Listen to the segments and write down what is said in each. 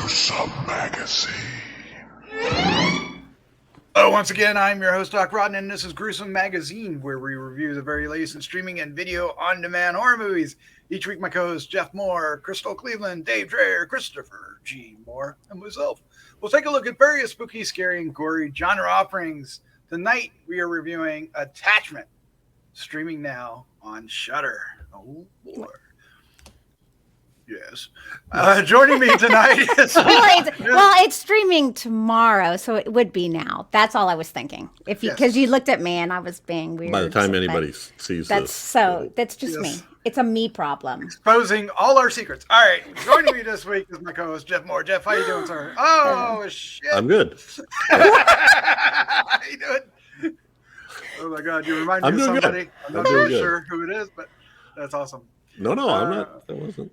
Gruesome Magazine. Hello, once again, I'm your host, Doc Rodden, and this is Gruesome Magazine, where we review the very latest in streaming and video on-demand horror movies. Each week, my co-hosts Jeff Mohr, Crystal Cleveland, Dave Dreher, Christopher G. Mohr, and myself will take a look at various spooky, scary, and gory genre offerings. Tonight, we are reviewing Attachment, streaming now on SHUDDER. Oh, boy. Yes. Joining me tonight is... it's streaming tomorrow, so it would be now. That's all I was thinking. Because you looked at me and I was being weird. By the time anybody sees this. That's just me. It's a me problem. Exposing all our secrets. All right. Joining me this week is my co-host, Jeff Mohr. Jeff, how you doing, sir? Oh, shit. I'm good. How you doing? Oh, my God. You remind me of somebody. Good. I'm not really sure who it is, but that's awesome. No, I'm not. That wasn't.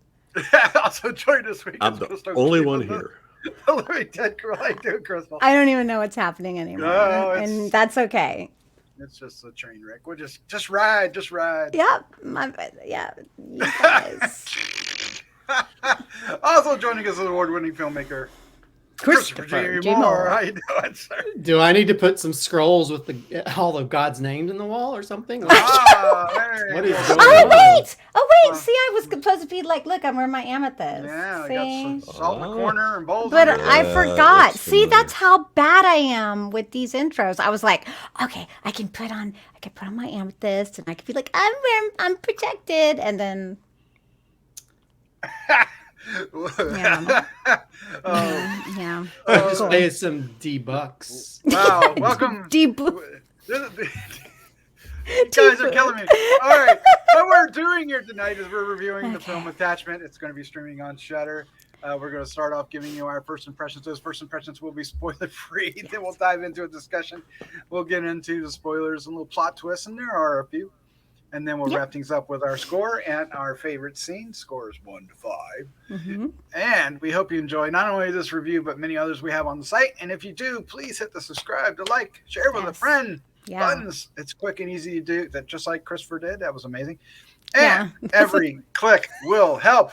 Also joined this week. I'm the only one here. Living Dead Girl. How you doing, Crystal? I don't even know what's happening anymore, and that's okay. It's just a train wreck. We'll just ride. Yep. You guys. Also joining us is award-winning filmmaker Christopher G. Mohr. How you doing, sir? Do I need to put some scrolls with all of God's names in the wall or something? What is going on? Wait! See, I was supposed to be like, look, I'm wearing my amethyst. Yeah, see? I got salt in the corner and bowls. But I forgot. See, that's how bad I am with these intros. I was like, okay, I can put on my amethyst, and I can be like, I'm protected, and then. Yeah. Yeah. Just pay some Dybbuks. Wow. Welcome. Dybbuk. You guys are killing me. All right. What we're doing here tonight is we're reviewing the film Attachment. It's going to be streaming on SHUDDER. We're going to start off giving you our first impressions. Those first impressions will be spoiler-free. Yes. Then we'll dive into a discussion. We'll get into the spoilers and little plot twists, and there are a few. And then we'll wrap things up with our score and our favorite scene. Scores 1 to 5. Mm-hmm. And we hope you enjoy not only this review, but many others we have on the site. And if you do, please hit the subscribe, to like, share with a friend. Buttons. It's quick and easy to do. That just like Christopher did. That was amazing. And every click will help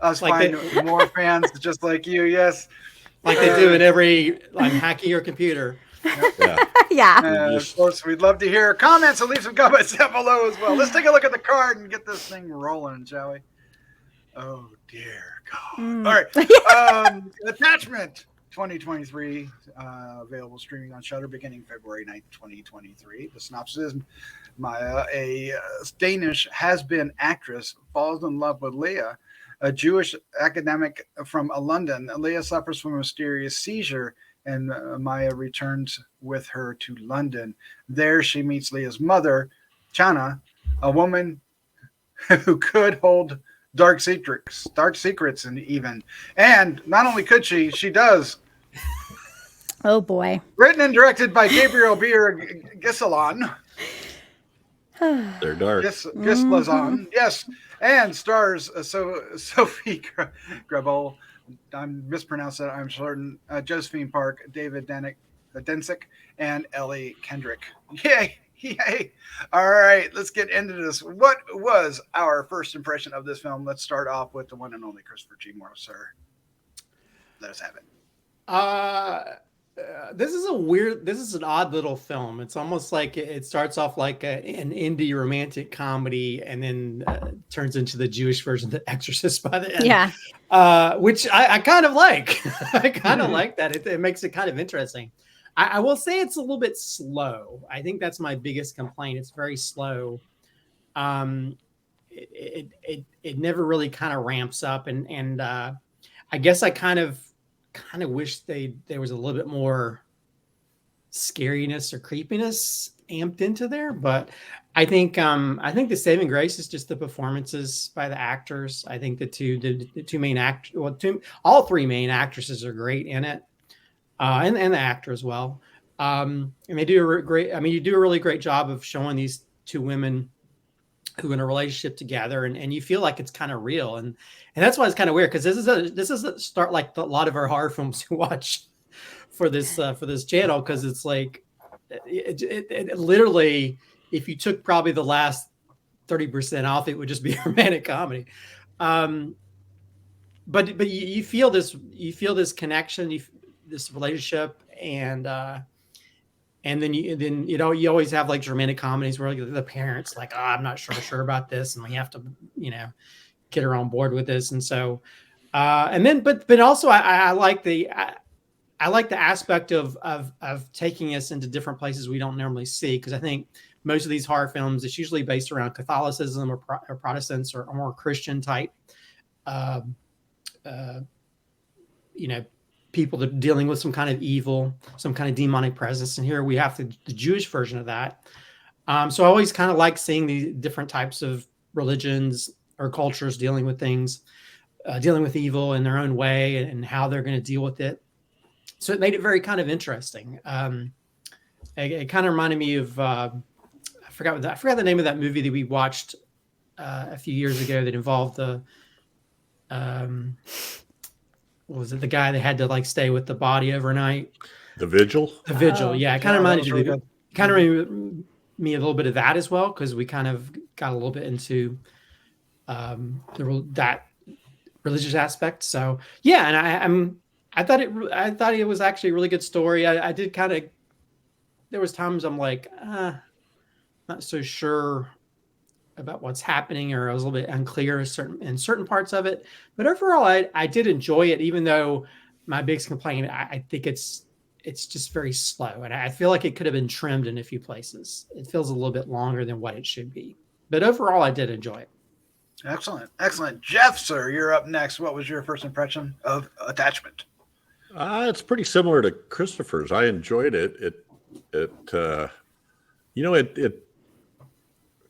us find more fans just like you. Yes. Like they do in every hacking your computer. Of course, we'd love to hear comments, so leave some comments down below as well. Let's take a look at the card and get this thing rolling, shall we? Oh, dear God. All right. Attachment 2023, available streaming on SHUDDER beginning February 9th, 2023. The synopsis is Maja, a Danish has-been actress, falls in love with Leah, a Jewish academic from London. Leah suffers from a mysterious seizure, and Maja returns with her to London. There she meets Leah's mother, Chana, a woman who could hold dark secrets, and not only could she does. Oh boy! Written and directed by Gabriel, Bier, Gislason. They're dark. Gislason, yes, and stars Sophie Gabriel. I'm mispronounced that, I'm certain. Josephine Park, David Densick, and Ellie Kendrick. Yay! All right, let's get into this. What was our first impression of this film? Let's start off with the one and only Christopher G. Mohr, sir. Let us have it. This is an odd little film. It's almost like it starts off like an indie romantic comedy and then turns into the Jewish version of The Exorcist by the end. Yeah. Which I kind of like. I kind of like that. It makes it kind of interesting. I will say it's a little bit slow. I think that's my biggest complaint. It's very slow. It never really kind of ramps up, and I guess I kind of wish there was a little bit more scariness or creepiness amped into there. But I think the saving grace is just the performances by the actors. I think all three main actresses are great in it. And the actor as well. And they do you do a really great job of showing these two women who are in a relationship together, and you feel like it's kind of real. And that's why it's kind of weird, because this is a start like a lot of our horror films we watch for this channel, because it's like it literally, if you took probably the last 30% off, it would just be a romantic comedy. but you feel this connection, this relationship, and then you always have like romantic comedies where the parents like, oh, I'm not sure about this, and we have to get her on board with this, and so and then but also I like the aspect of taking us into different places we don't normally see, because I think most of these horror films, it's usually based around Catholicism or Protestants or more Christian type people that are dealing with some kind of evil, some kind of demonic presence. And here we have the Jewish version of that. So I always kind of like seeing the different types of religions or cultures dealing with things, dealing with evil in their own way, and how they're going to deal with it. So it made it very kind of interesting. It kind of reminded me of, I forgot the name of that movie that we watched a few years ago that involved the, what was it? The guy that had to like stay with the body overnight. The Vigil. The Vigil. Yeah, it kind of reminded me a little bit of that as well, because we kind of got a little bit into that religious aspect. So yeah, and I thought it was actually a really good story. I did kind of, there was times I'm like, not so sure about what's happening, or I was a little bit unclear in certain parts of it. But overall, I did enjoy it, even though my biggest complaint, I think it's just very slow. And I feel like it could have been trimmed in a few places. It feels a little bit longer than what it should be. But overall, I did enjoy it. Excellent. Jeff, sir, you're up next. What was your first impression of Attachment? It's pretty similar to Christopher's. I enjoyed it. It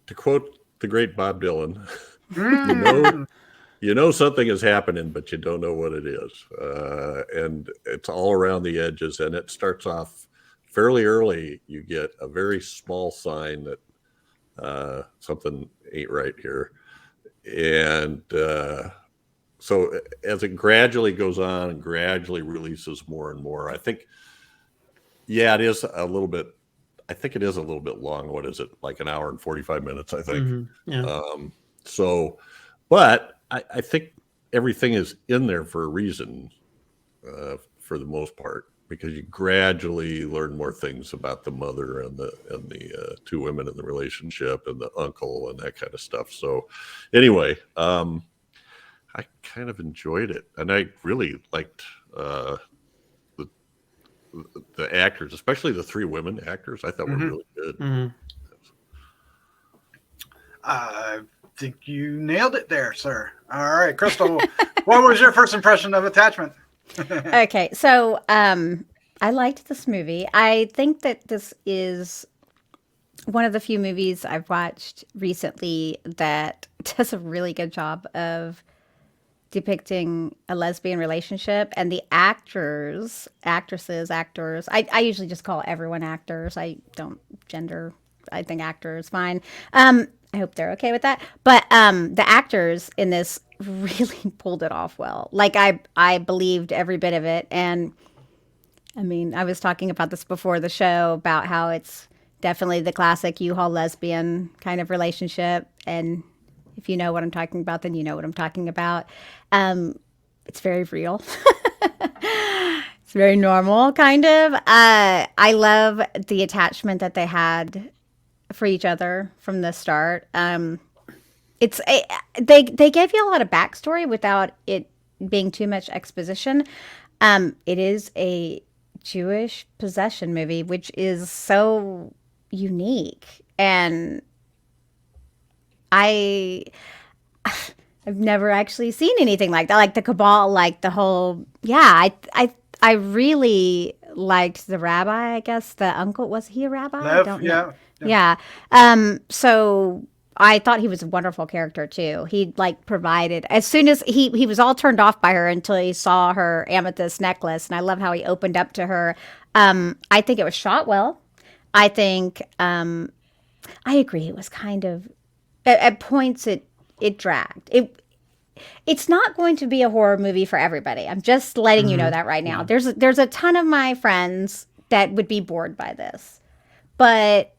to quote the great Bob Dylan, you know something is happening, but you don't know what it is. And it's all around the edges, and it starts off fairly early. You get a very small sign that something ain't right here. And so as it gradually goes on and gradually releases more and more, I think, it is a little bit, long. What is it? Like an hour and 45 minutes, I think. Mm-hmm. Yeah. But I think everything is in there for a reason, for the most part, because you gradually learn more things about the mother and the two women in the relationship and the uncle and that kind of stuff. So anyway, I kind of enjoyed it, and I really liked the actors, especially the three women actors. I thought were really good. Mm-hmm. I think you nailed it there, sir. All right, Crystal, what was your first impression of Attachment? Okay, so I liked this movie. I think that this is one of the few movies I've watched recently that does a really good job of depicting a lesbian relationship, and the actors, I usually just call everyone actors. I don't gender. I think actor is fine. I hope they're okay with that. But the actors in this really pulled it off well. Like I believed every bit of it. And I mean, I was talking about this before the show about how it's definitely the classic U-Haul lesbian kind of relationship. And if you know what I'm talking about, then you know what I'm talking about. It's very real. It's very normal, kind of. I love the attachment that they had for each other from the start. They gave you a lot of backstory without it being too much exposition. It is a Jewish possession movie, which is so unique, and I've never actually seen anything like that. Like the Cabal, like the whole, I really liked the rabbi, I guess. The uncle, was he a rabbi? I don't know. Yeah. So I thought he was a wonderful character too. He like provided, as soon as he was all turned off by her until he saw her amethyst necklace. And I love how he opened up to her. I think it was shot well. I think, I agree. It was kind of, at points it dragged. It's not going to be a horror movie for everybody. I'm just letting you know that right now. Yeah. There's a ton of my friends that would be bored by this, but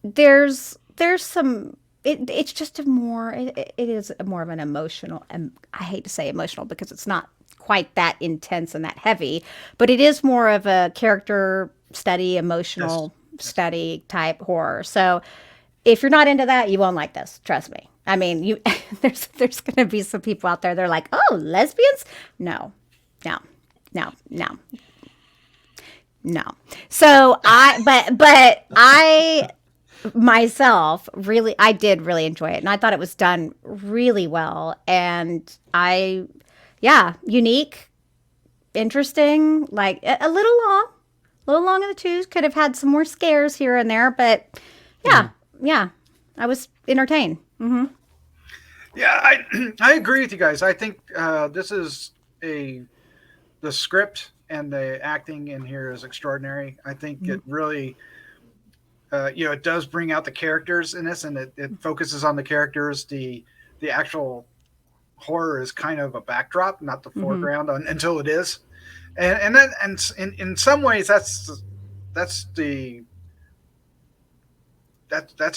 there's some it's just a more it is more of an emotional, and I hate to say emotional because it's not quite that intense and that heavy, but it is more of a character study, emotional study type horror. So if you're not into that, you won't like this. Trust me. I mean, you there's going to be some people out there. They're like, oh, lesbians? No, no, no, no, no. So but I myself really I did really enjoy it, and I thought it was done really well, and yeah, unique, interesting, like a little long in the tooth. Could have had some more scares here and there, but yeah, I was entertained. Yeah, I agree with you guys. I think this is the script and the acting in here is extraordinary. I think it really, it does bring out the characters in this, and it focuses on the characters. The actual horror is kind of a backdrop, not the foreground until it is, and in some ways that's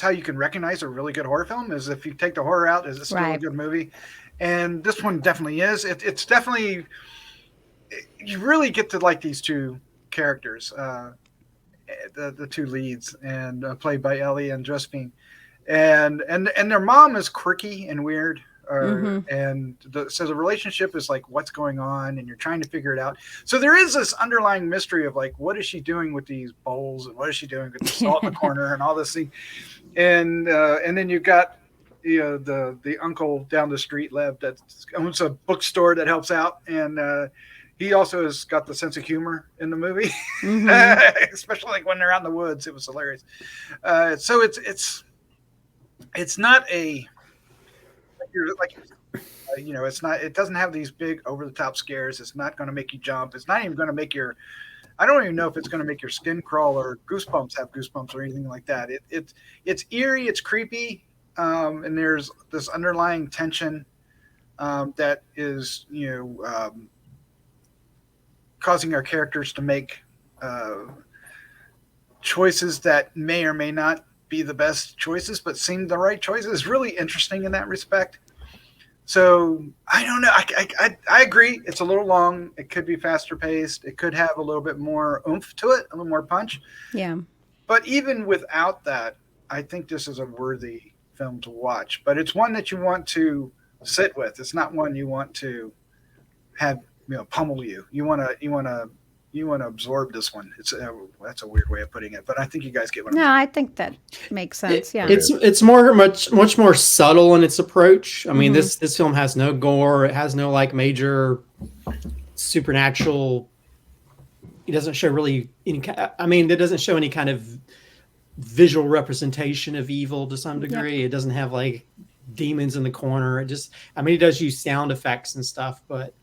how you can recognize a really good horror film, is if you take the horror out, is it still a good movie? And this one definitely is. It's definitely, you really get to like these two characters, the two leads, and played by Ellie and Josephine, and their mom is quirky and weird. And so the relationship is like, what's going on, and you're trying to figure it out. So there is this underlying mystery of like, what is she doing with these bowls, and what is she doing with the salt in the corner, and all this thing. And then you've got the uncle down the street, Lev, that owns a bookstore that helps out, and he also has got the sense of humor in the movie, especially like when they're out in the woods. It was hilarious. So it's not a it's not. It doesn't have these big over the top scares. It's not going to make you jump. It's not even going to make your. I don't even know if it's going to make your skin crawl or have goosebumps or anything like that. It's eerie. It's creepy, and there's this underlying tension that is causing our characters to make choices that may or may not be the best choices, but seem the right choices. It's really interesting in that respect. So I don't know. I agree. It's a little long. It could be faster paced. It could have a little bit more oomph to it, a little more punch. Yeah. But even without that, I think this is a worthy film to watch. But it's one that you want to sit with. It's not one you want to have pummel you. You want to absorb this one. That's a weird way of putting it, but I think you guys get what I'm saying. No, I think that makes sense. Yeah, it's much more subtle in its approach. I mean, this film has no gore. It has no like major supernatural. It doesn't show really any. I mean, it doesn't show any kind of visual representation of evil to some degree. It doesn't have like demons in the corner. It does use sound effects and stuff, but.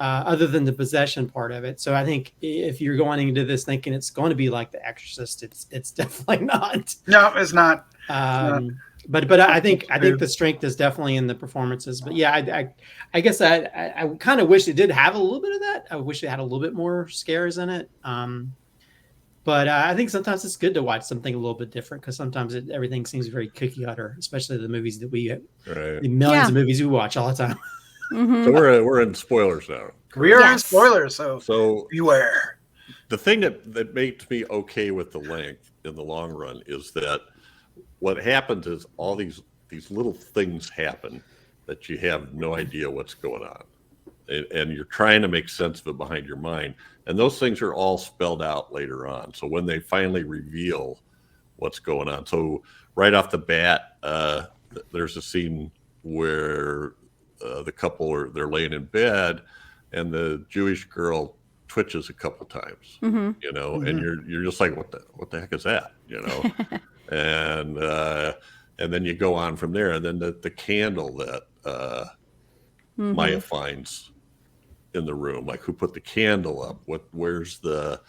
Other than the possession part of it. So I think if you're going into this thinking it's going to be like The Exorcist, it's definitely not. No, it's not. But I think the strength is definitely in the performances. But yeah, I guess I kind of wish it did have a little bit of that. I wish it had a little bit more scares in it. But I think sometimes it's good to watch something a little bit different, because sometimes everything seems very cookie cutter, especially the movies that the millions of movies we watch all the time. So we're in spoilers now. We are in spoilers, so beware. The thing that makes me okay with the length in the long run is that what happens is all these little things happen that you have no idea what's going on, and you're trying to make sense of it behind your mind, and those things are all spelled out later on. So when they finally reveal what's going on, so right off the bat, there's a scene where the couple they're laying in bed, and the Jewish girl twitches a couple times, and you're just like, what the heck is that, and then you go on from there, and then the candle that Maja finds in the room, like who put the candle up, where's the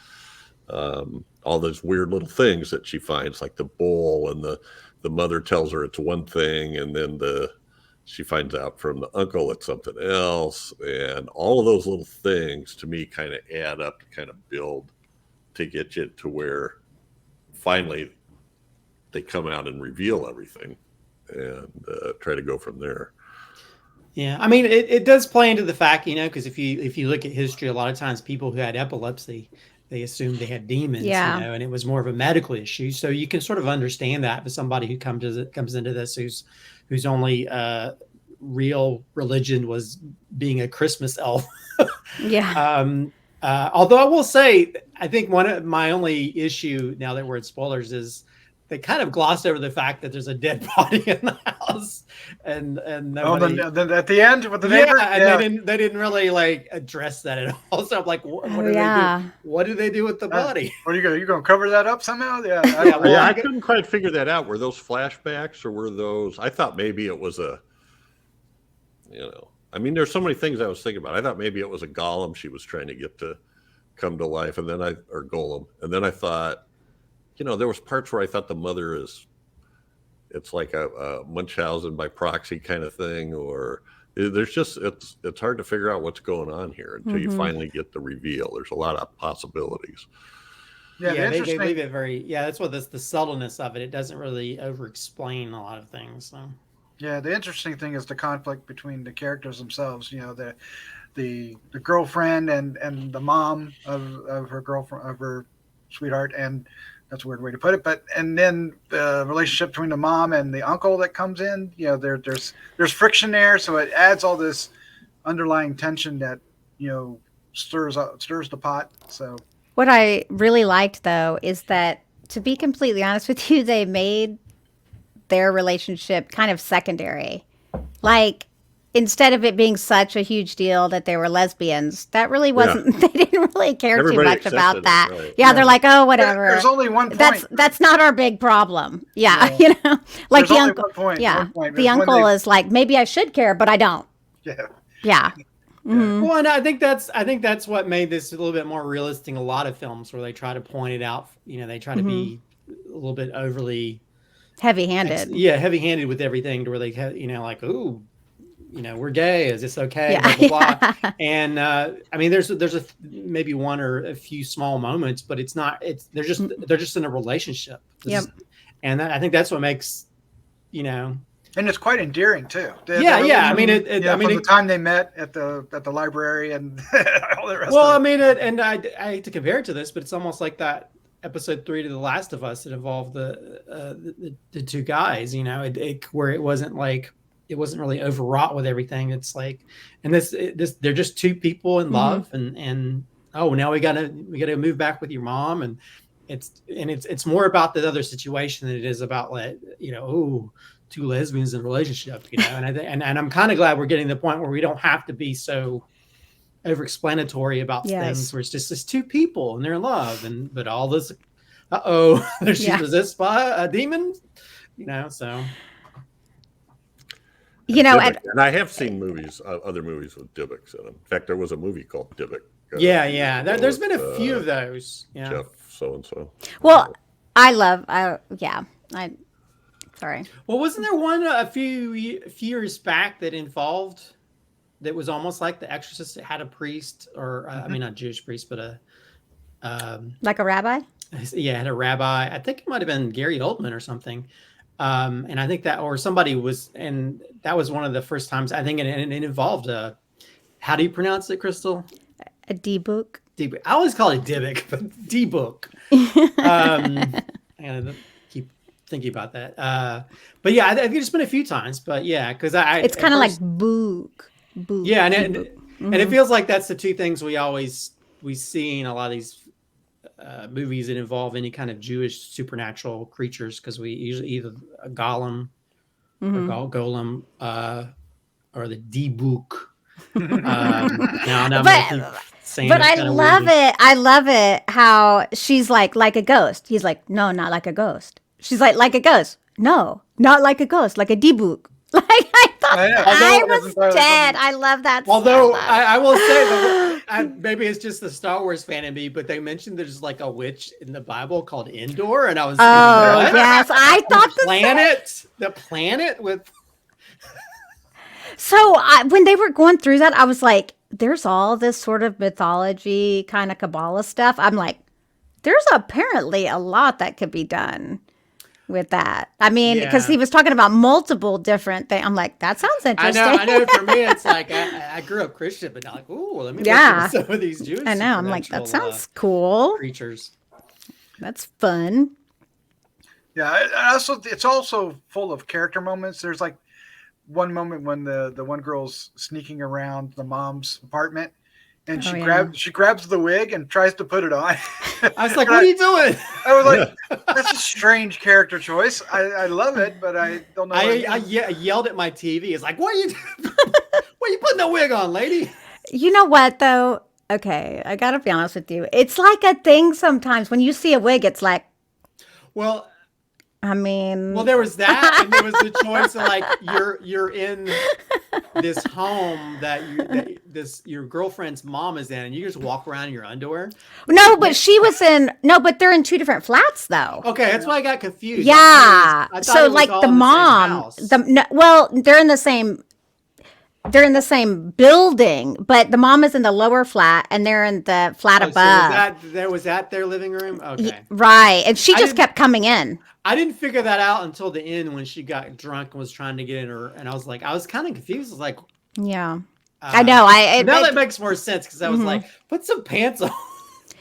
all those weird little things that she finds, like the bowl, and the mother tells her it's one thing, and then she finds out from the uncle it's something else, and all of those little things to me kind of add up to kind of build to get you to where finally they come out and reveal everything. and try to go from there. Yeah, I mean, it does play into the fact, because if you look at history, a lot of times people who had epilepsy, they assumed they had demons, and it was more of a medical issue. So you can sort of understand that for somebody who comes into this whose only real religion was being a Christmas elf. Yeah. Although I will say, I think one of my only issue, now that we're at spoilers, is they kind of glossed over the fact that there's a dead body in the house, and nobody, at the end with the neighbor, they didn't really like address that at all. So I'm like, what do they do? What do they do with the body? What are you going to cover that up somehow? Yeah, I couldn't quite figure that out. Were those flashbacks or were those? I thought maybe it was I mean, there's so many things I was thinking about. I thought maybe it was a golem she was trying to get to come to life, or golem, and then I thought, there was parts where I thought the mother it's like a Munchausen by proxy kind of thing, or there's just, it's hard to figure out what's going on here until you finally get the reveal. There's a lot of possibilities. Yeah, they leave it very, that's what the subtleness of it. It doesn't really over-explain a lot of things. So. Yeah, the interesting thing is the conflict between the characters themselves. The girlfriend and the mom of her girlfriend, of her sweetheart, and that's a weird way to put it, and then the relationship between the mom and the uncle that comes in, there's friction there, so it adds all this underlying tension that stirs the pot. So what I really liked, though, is that, to be completely honest with you, they made their relationship kind of secondary. Like, instead of it being such a huge deal that they were lesbians, that really wasn't, they didn't really care too much about that. Right. Yeah, they're like, oh, whatever. There's only one point. That's not our big problem. Yeah, like the uncle. The uncle is like, maybe I should care, but I don't. Yeah. Mm-hmm. Well, and I think that's what made this a little bit more realistic in a lot of films where they try to point it out. They try to be a little bit overly heavy-handed. Heavy-handed with everything, to where they, like, ooh, we're gay. Is this okay? Blah, blah, blah. And I mean, there's maybe one or a few small moments, but it's not. They're just in a relationship. And I think that's what makes, And it's quite endearing too. I mean, from the time they met at the library and all the rest. Well, of I mean, and I hate to compare it to this, but it's almost like that episode 3 to The Last of Us that involved the two guys. Where it wasn't like, it wasn't really overwrought with everything. It's like, and this they're just two people in love, and now we gotta move back with your mom, and it's more about the other situation than it is about, like, two lesbians in a relationship, and I'm kind of glad we're getting to the point where we don't have to be so over-explanatory about things, where it's just two people and they're in love, but all this, she's possessed by a demon, so. And I have seen other movies with Dybbuk in them. In fact, there was a movie called Dybbuk. There's been a few of those. Yeah. Jeff so-and-so. Well, sorry. Well, wasn't there one a few years back that was almost like The Exorcist? It had a priest, or I mean, not Jewish priest, but like a rabbi? Yeah, it had a rabbi. I think it might have been Gary Oldman or something. And I think that, or somebody was, and that was one of the first times, I think, and it involved how do you pronounce it, Crystal? A Dybbuk. I always call it Dybbuk, but Dybbuk. I keep thinking about that. But yeah, I think it's been a few times, but yeah, because it's kind of like book. Yeah, and it feels like that's the two things we see in a lot of these movies that involve any kind of Jewish supernatural creatures, because we usually either a golem or golem or the Dybbuk. But I love it. I love it how she's like a ghost. He's like, no, not like a ghost. She's like a ghost. No, not like a ghost, like a Dybbuk. Like, I thought I was dead. I love that. Although I will say that maybe it's just the Star Wars fan in me, but they mentioned there's like a witch in the Bible called Endor, and I was yes, I thought the planet with. So when they were going through that, I was like, "There's all this sort of mythology kind of Kabbalah stuff." I'm like, "There's apparently a lot that could be done with that. I mean, because Yeah. he was talking about multiple different things. I'm like, that sounds interesting. I know. For me, it's like I grew up Christian, but not like, ooh, let me look Yeah. into some of these Jewish. I know. I'm like, that supernatural, sounds cool. creatures. That's fun. Yeah, it's also full of character moments. There's like one moment when the one girl's sneaking around the mom's apartment, and she grabs the wig and tries to put it on. I was like, what are you doing? I was like, that's a strange character choice. I love it, but I don't know. I yelled at my TV. It's like, what are you putting the wig on, lady? You know what, though? Okay, I got to be honest with you. It's like a thing sometimes. When you see a wig, it's like, well, I mean, there was that, and there was the choice of like you're in this home that your girlfriend's mom is in, and you just walk around in your underwear. No, but but they're in two different flats though. Okay, that's why I got confused. Yeah. I thought So it was like all the in mom, same house. they're in the same. They're in the same building, but the mom is in the lower flat, and they're in the flat above. So was that their living room? Okay, right. And she just kept coming in. I didn't figure that out until the end when she got drunk and was trying to get in her, and I was kind of confused. I was like, yeah, I know. That makes more sense because I was like, put some pants on.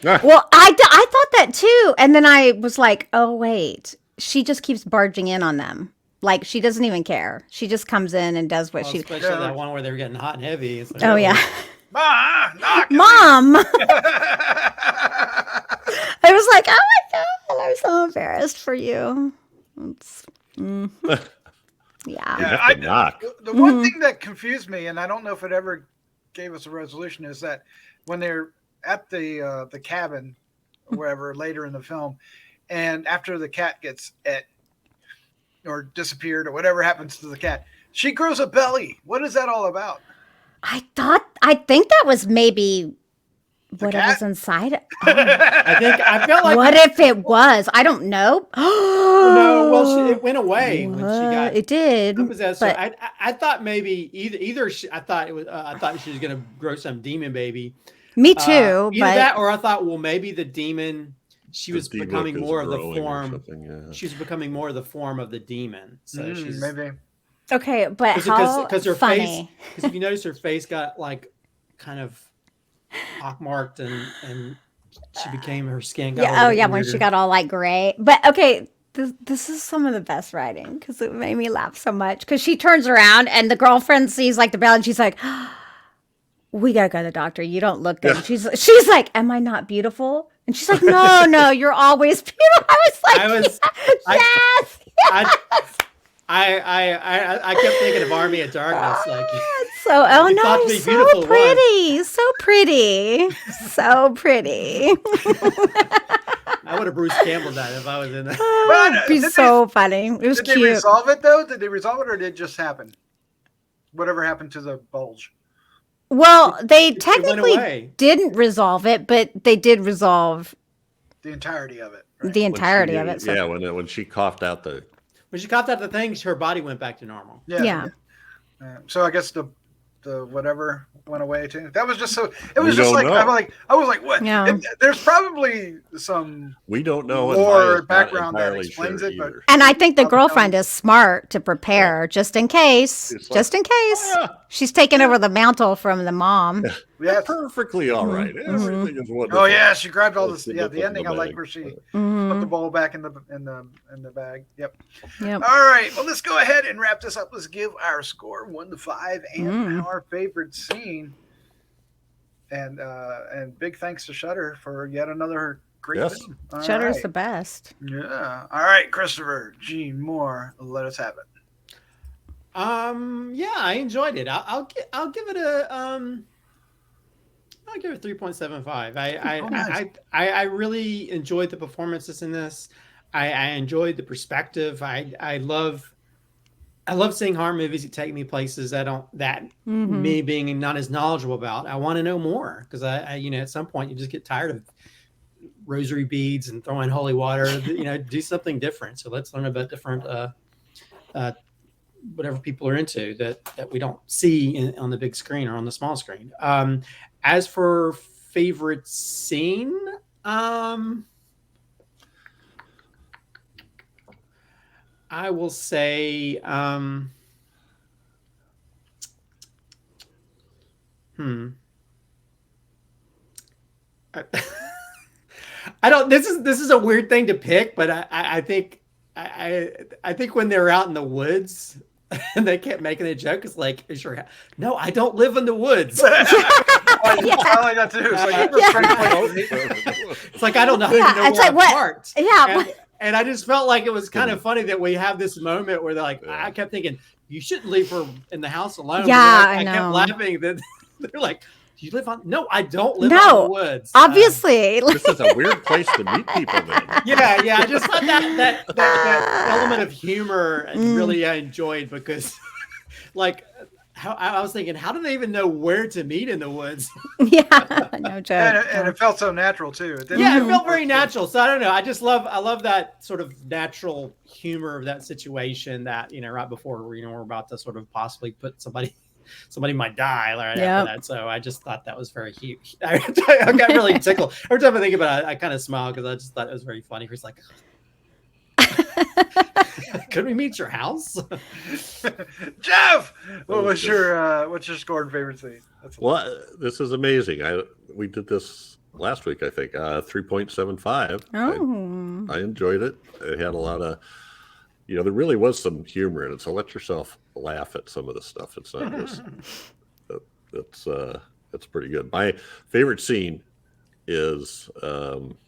Well, I thought that too, and then I was like, oh wait, she just keeps barging in on them. Like, she doesn't even care. She just comes in and does what she... Especially that one where they were getting hot and heavy. It's like, oh, yeah. Mom! I was like, oh, my God. I'm so embarrassed for you. Yeah. Knock. The one thing that confused me, and I don't know if it ever gave us a resolution, is that when they're at the cabin or wherever later in the film, and after the cat gets or disappeared or whatever happens to the cat, she grows a belly. What is that all about? I think that was maybe whatever's inside it. Oh. I felt like. What if it was? I don't know. No, well, it went away when she got. It did. But I thought maybe either I thought she was going to grow some demon baby. Me too. Either that, or I thought, well, maybe the demon. She was becoming more of the form. Yeah. She was becoming more of the form of the demon. So she's maybe. Okay, but because her funny. face. Because if you notice, her face got like kind of pockmarked, and she became her skin. Got when she got all like gray. But okay, this is some of the best writing because it made me laugh so much. Because she turns around and the girlfriend sees like the bell, and she's like, "We gotta go to the doctor. You don't look good." Yeah. She's like, "Am I not beautiful?" And she's like, no, you're always beautiful. I was like, yes. I kept thinking of Army of Darkness. Like, so pretty, so pretty, so pretty. I would have Bruce Campbell that if I was in there. It'd be so funny. It was cute. Did they resolve it though? Did they resolve it, or did it just happen? Whatever happened to the bulge? Well, they technically didn't resolve it, but they did resolve the entirety of it. Right? The entirety of it. So. Yeah, when she coughed out the thing, her body went back to normal. Yeah. So I guess the whatever went away too. That was just so. It was just like I was like, what? Yeah. There's probably some. We don't know more background that explains it, but and I think the girlfriend is smart to prepare just in case. Just in case she's taking over the mantle from the mom. Yeah, perfectly all right. Everything is wonderful. Oh yeah, she grabbed all this. Yeah, the ending I like where she put the bowl back in the bag. Yep. All right. Well, let's go ahead and wrap this up. Let's give our score 1 to 5 and our favorite scene. And big thanks to Shudder for yet another great film. Shudder's the best. Yeah. All right, Christopher G. Mohr, let us have it. Yeah, I enjoyed it. I'll give it a I'll give it 3.75. I really enjoyed the performances in this. I enjoyed the perspective. I love seeing horror movies that take me places me being not as knowledgeable about. I want to know more because I at some point you just get tired of rosary beads and throwing holy water. Do something different. So let's learn about different whatever people are into that we don't see on the big screen or on the small screen. As for favorite scene, I will say, I don't. This is a weird thing to pick, but I think I think when they're out in the woods and they kept making a joke, it's like, sure, no, I don't live in the woods. I like that too. It's like I don't know how to know it's where like, what? parked. Yeah. And I just felt like it was kind of funny that we have this moment where they're like, I kept thinking, you shouldn't leave her in the house alone. Yeah, I know. kept laughing that they're like, you live on? No, I don't live out in the woods. Obviously. This is a weird place to meet people then. Yeah. I just thought that element of humor really I enjoyed because, like, I was thinking, how do they even know where to meet in the woods? Yeah, no joke. And it felt so natural too. It felt very natural. So I don't know. I love that sort of natural humor of that situation that, right before, we're about to sort of possibly put somebody might die right after that. So I just thought that was very huge. I got really tickled. Every time I think about it, I kind of smile because I just thought it was very funny. He's like, could we meet your house? Jeff, what's your score and favorite scene? This is amazing. We did this last week, I think. 3.75. Oh. I enjoyed it. It had a lot of, there really was some humor in it. So let yourself laugh at some of the stuff. It's not just. It's pretty good. My favorite scene is. I'm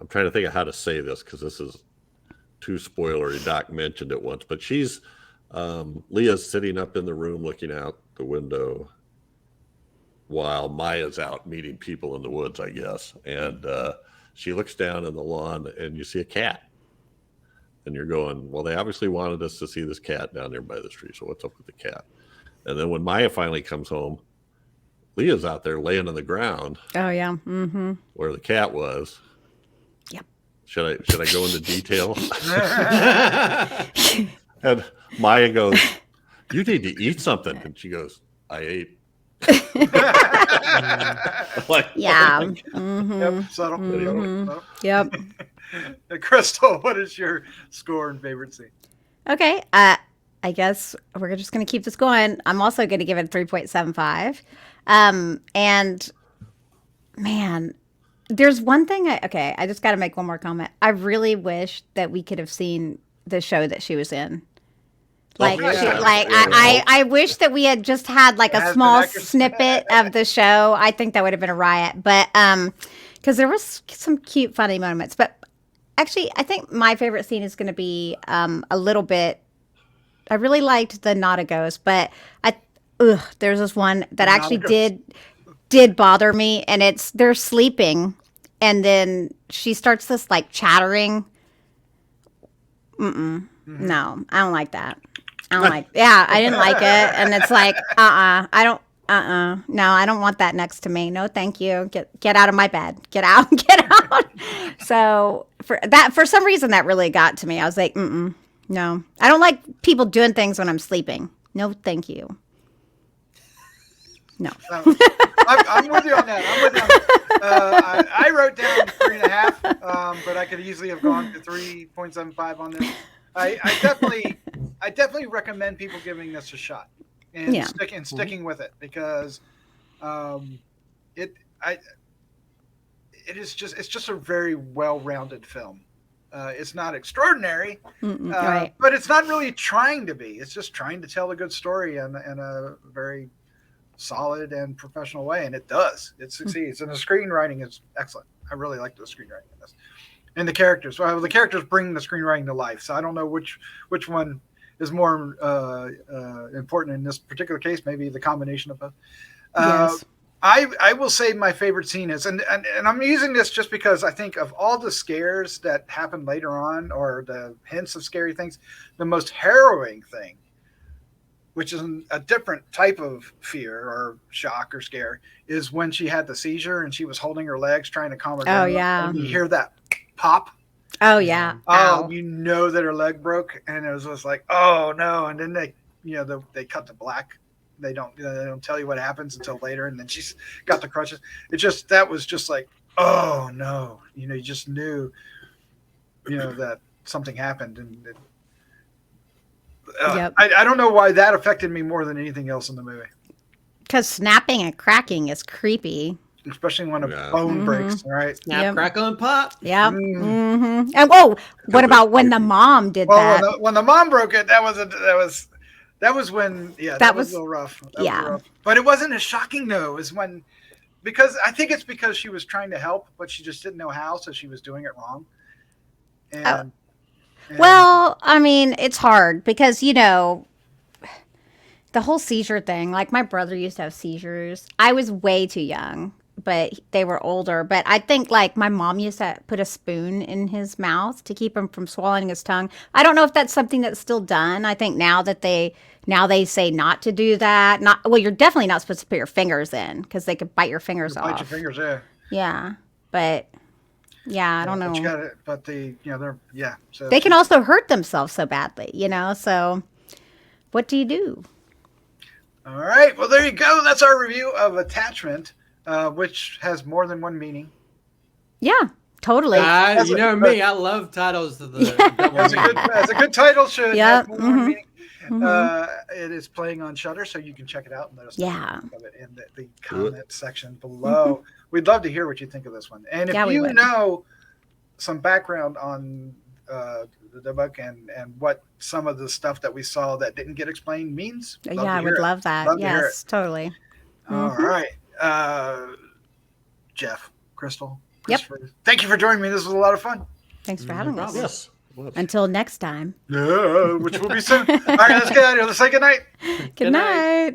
trying to think of how to say this because this is too spoilery. Doc mentioned it once, but Leah's sitting up in the room looking out the window while Maja's out meeting people in the woods, I guess. And she looks down in the lawn and you see a cat. And you're going, well, they obviously wanted us to see this cat down there by the tree. So what's up with the cat? And then when Maja finally comes home, Leah's out there laying on the ground. Oh, yeah. Mm-hmm. Where the cat was. Yep. Should I go into detail? And Maja goes, you need to eat something. And she goes, I ate. Like, yeah. Mm-hmm. Yep. Subtle. Mm-hmm. Subtle. Yep. Crystal, what is your score and favorite scene? Okay. I guess we're just going to keep this going. I'm also going to give it 3.75. And man, there's one thing I just got to make one more comment. I really wish that we could have seen the show that she was in. I wish that we had just had like a small snippet of the show. I think that would have been a riot. But because there was some cute, funny moments. But actually, I think my favorite scene is going to be a little bit. I really liked the not a ghost, but there's this one that actually did bother me, and they're sleeping, and then she starts this like chattering. No, I don't like that. I didn't like it, and it's like, no, I don't want that next to me. No, thank you. Get out of my bed. Get out. So for some reason that really got to me. I was like, no, I don't like people doing things when I'm sleeping. No, thank you. No. I'm with you on that. I wrote down 3.5, but I could easily have gone to 3.75 on this. I definitely recommend people giving this a shot and sticking with it because it's just a very well-rounded film. It's not extraordinary, right. but it's not really trying to be. It's just trying to tell a good story in a very solid and professional way, and it does. It succeeds, and the screenwriting is excellent. I really like the screenwriting in this, and the characters. Well, the characters bring the screenwriting to life. So I don't know which one is more important in this particular case. Maybe the combination of both. Yes. I will say my favorite scene is, and I'm using this just because I think of all the scares that happen later on, or the hints of scary things, the most harrowing thing, which is a different type of fear or shock or scare, is when she had the seizure and she was holding her legs trying to calm her down. Oh, yeah. And you hear that pop. Oh, yeah. Oh, you know that her leg broke, and it was just like, oh no. And then they cut to black. They don't tell you what happens until later, and then she's got the crutches. That was just like, oh no, you just knew, that something happened, and Yep. I don't know why that affected me more than anything else in the movie, Because snapping and cracking is creepy. especially when a bone breaks. All right. Snap, Yep. crackle, and pop. Yeah. Mm. And what about when the mom did that? Well, when the mom broke it, that was when that was a little rough. That was rough. But it wasn't as shocking though as when, because I think it's because she was trying to help, but she just didn't know how, so she was doing it wrong. And, Well, I mean, it's hard because, the whole seizure thing, like my brother used to have seizures. I was way too young, but they were older. But I think like my mom used to put a spoon in his mouth to keep him from swallowing his tongue. I don't know if that's something that's still done. I think now they say not to do that. You're definitely not supposed to put your fingers in because they could bite your fingers off. bite your fingers, yeah. Yeah, but I don't know. But you got it. But they're So They can also hurt themselves so badly, So, what do you do? All right. Well, there you go. That's our review of Attachment, which has more than one meaning. Yeah, totally. You know me, I love titles of the double meaning. As a good title should. Yep. Have more than one meaning. It is playing on Shudder, so you can check it out and let us know what you think of it in the comment section below. We'd love to hear what you think of this one. And if you know some background on the Dybbuk and what some of the stuff that we saw that didn't get explained means, I would love that. Yes, totally. All right. Jeff, Crystal, Christopher, thank you for joining me. This was a lot of fun. Thanks for having us. Yes. Until next time. Which will be soon. All right, let's get out of here. Let's say good night. Good night.